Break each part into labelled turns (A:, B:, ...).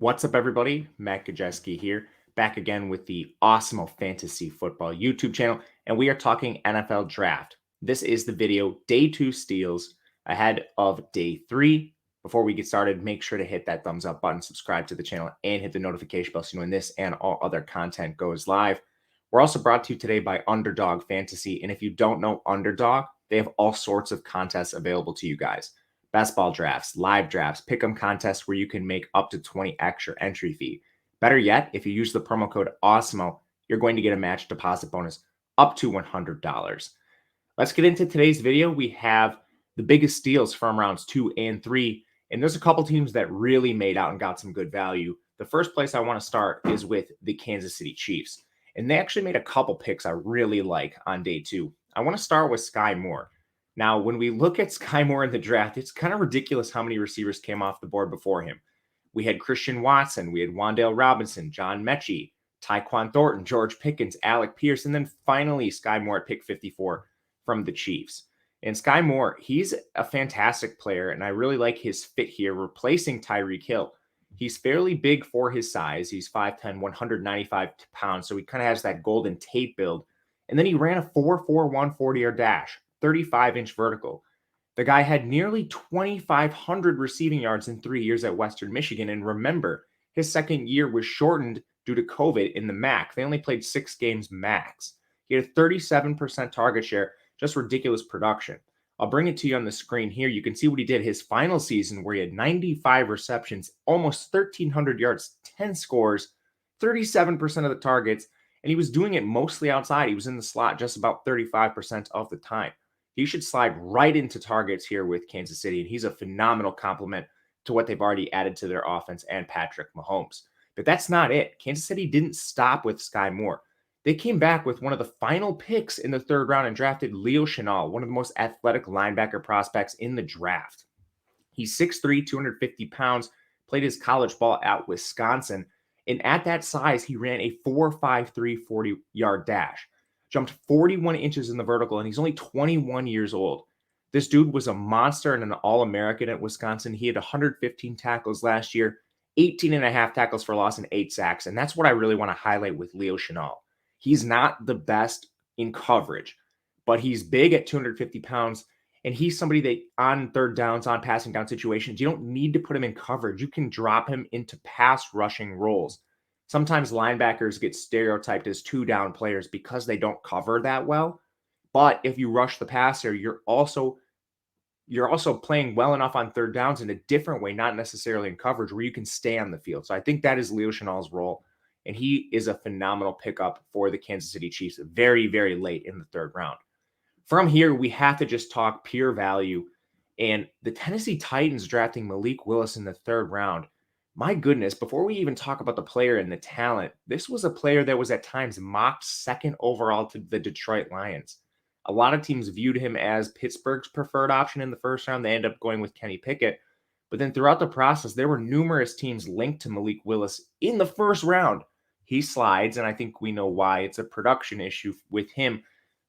A: What's up, everybody? Matt Gajewski here, back again with the Awesemo Fantasy Football YouTube channel, and we are talking NFL Draft. This is the video, Day 2 Steals, ahead of Day 3. Before we get started, make sure to hit that thumbs up button, subscribe to the channel, and hit the notification bell so you know when this and all other content goes live. We're also brought to you today by Underdog Fantasy, and if you don't know Underdog, they have all sorts of contests available to you guys. Best ball drafts, live drafts, pick'em contests where you can make up to 20 extra entry fee. Better yet, if you use the promo code Awesemo, you're going to get a match deposit bonus up to $100. Let's get into today's video. We have the biggest steals from rounds 2 and 3, and there's a couple teams that really made out and got some good value. The first place I want to start is with the Kansas City Chiefs, and they actually made a couple picks I really like on day 2. I want to start with Skyy Moore. Now, when we look at Skyy Moore in the draft, it's kind of ridiculous how many receivers came off the board before him. We had Christian Watson, we had Wan'Dale Robinson, John Mechie, Tyquan Thornton, George Pickens, Alec Pierce, and then finally Skyy Moore at pick 54 from the Chiefs. And Skyy Moore, he's a fantastic player, and I really like his fit here, replacing Tyreek Hill. He's fairly big for his size. He's 5'10", 195 pounds, so he kind of has that Golden Tate build. And then he ran a 4.41 40-yard dash. 35-inch vertical. The guy had nearly 2,500 receiving yards in 3 years at Western Michigan. And remember, his second year was shortened due to COVID in the MAC. They only played 6 games max. He had a 37% target share, just ridiculous production. I'll bring it to you on the screen here. You can see what he did his final season where he had 95 receptions, almost 1,300 yards, 10 scores, 37% of the targets, and he was doing it mostly outside. He was in the slot just about 35% of the time. He should slide right into targets here with Kansas City, and he's a phenomenal complement to what they've already added to their offense and Patrick Mahomes. But that's not it. Kansas City didn't stop with Skyy Moore. They came back with one of the final picks in the third round and drafted Chenal, one of the most athletic linebacker prospects in the draft. He's 6'3", 250 pounds, played his college ball at Wisconsin, and at that size, he ran a 4.53 40-yard dash. Jumped 41 inches in the vertical, and he's only 21 years old. This dude was a monster and an All-American at Wisconsin. He had 115 tackles last year, 18 and a half tackles for loss, and 8 sacks. And that's what I really want to highlight with Chenal. He's not the best in coverage, but he's big at 250 pounds, and he's somebody that on third downs, on passing down situations, you don't need to put him in coverage. You can drop him into pass rushing roles. Sometimes linebackers get stereotyped as 2-down players because they don't cover that well. But if you rush the passer, you're also playing well enough on third downs in a different way, not necessarily in coverage, where you can stay on the field. So I think that is Chenal's role, and he is a phenomenal pickup for the Kansas City Chiefs very, very late in the third round. From here, we have to just talk pure value, and the Tennessee Titans drafting Malik Willis in the third round. My goodness, before we even talk about the player and the talent, this was a player that was at times mocked second overall to the Detroit Lions. A lot of teams viewed him as Pittsburgh's preferred option in the first round. They ended up going with Kenny Pickett. But then throughout the process, there were numerous teams linked to Malik Willis in the first round. He slides, and I think we know why. It's a production issue with him.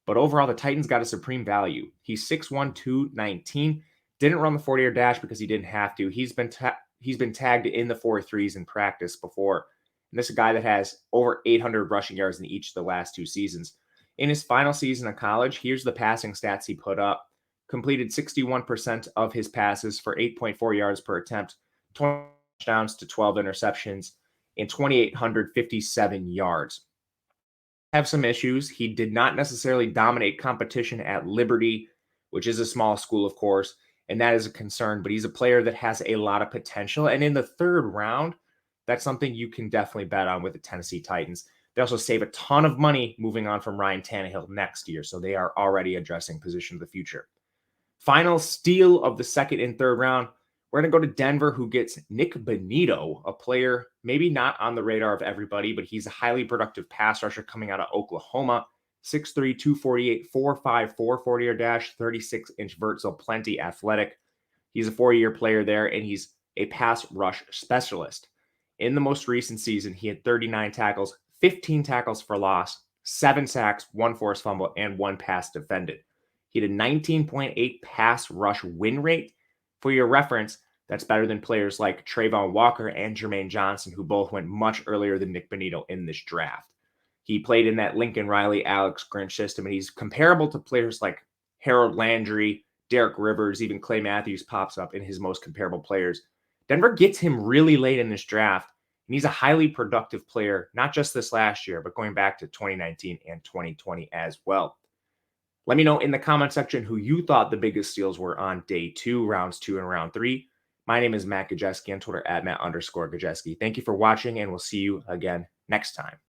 A: But overall, the Titans got a supreme value. He's 6'1", 219. Didn't run the 40-yard dash because he didn't have to. He's been tagged in the 4.3s in practice before. And this is a guy that has over 800 rushing yards in each of the last 2 seasons. In his final season of college, here's the passing stats he put up. Completed 61% of his passes for 8.4 yards per attempt, 20 touchdowns to 12 interceptions, and 2,857 yards. Have some issues. He did not necessarily dominate competition at Liberty, which is a small school, of course, and that is a concern, but he's a player that has a lot of potential. And in the third round, that's something you can definitely bet on with the Tennessee Titans. They also save a ton of money moving on from Ryan Tannehill next year, so they are already addressing position of the future. Final steal of the second and third round, we're going to go to Denver, who gets Nick Bonitto, a player maybe not on the radar of everybody, but he's a highly productive pass rusher coming out of Oklahoma. 6'3", 248, 4.5, 440-yard dash, 36-inch vert, so plenty athletic. He's a 4-year player there, and he's a pass rush specialist. In the most recent season, he had 39 tackles, 15 tackles for loss, 7 sacks, 1 forced fumble, and 1 pass defended. He had a 19.8 pass rush win rate. For your reference, That's better than players like Trayvon Walker and Jermaine Johnson, who both went much earlier than Nick Bonitto in this draft. He played in that Lincoln Riley, Alex Grinch system, and he's comparable to players like Harold Landry, Derek Rivers, even Clay Matthews pops up in his most comparable players. Denver gets him really late in this draft, and he's a highly productive player, not just this last year, but going back to 2019 and 2020 as well. Let me know in the comment section who you thought the biggest steals were on day 2, rounds 2 and round 3. My name is Matt Gajewski on Twitter at Matt_Gajewski. Thank you for watching, and we'll see you again next time.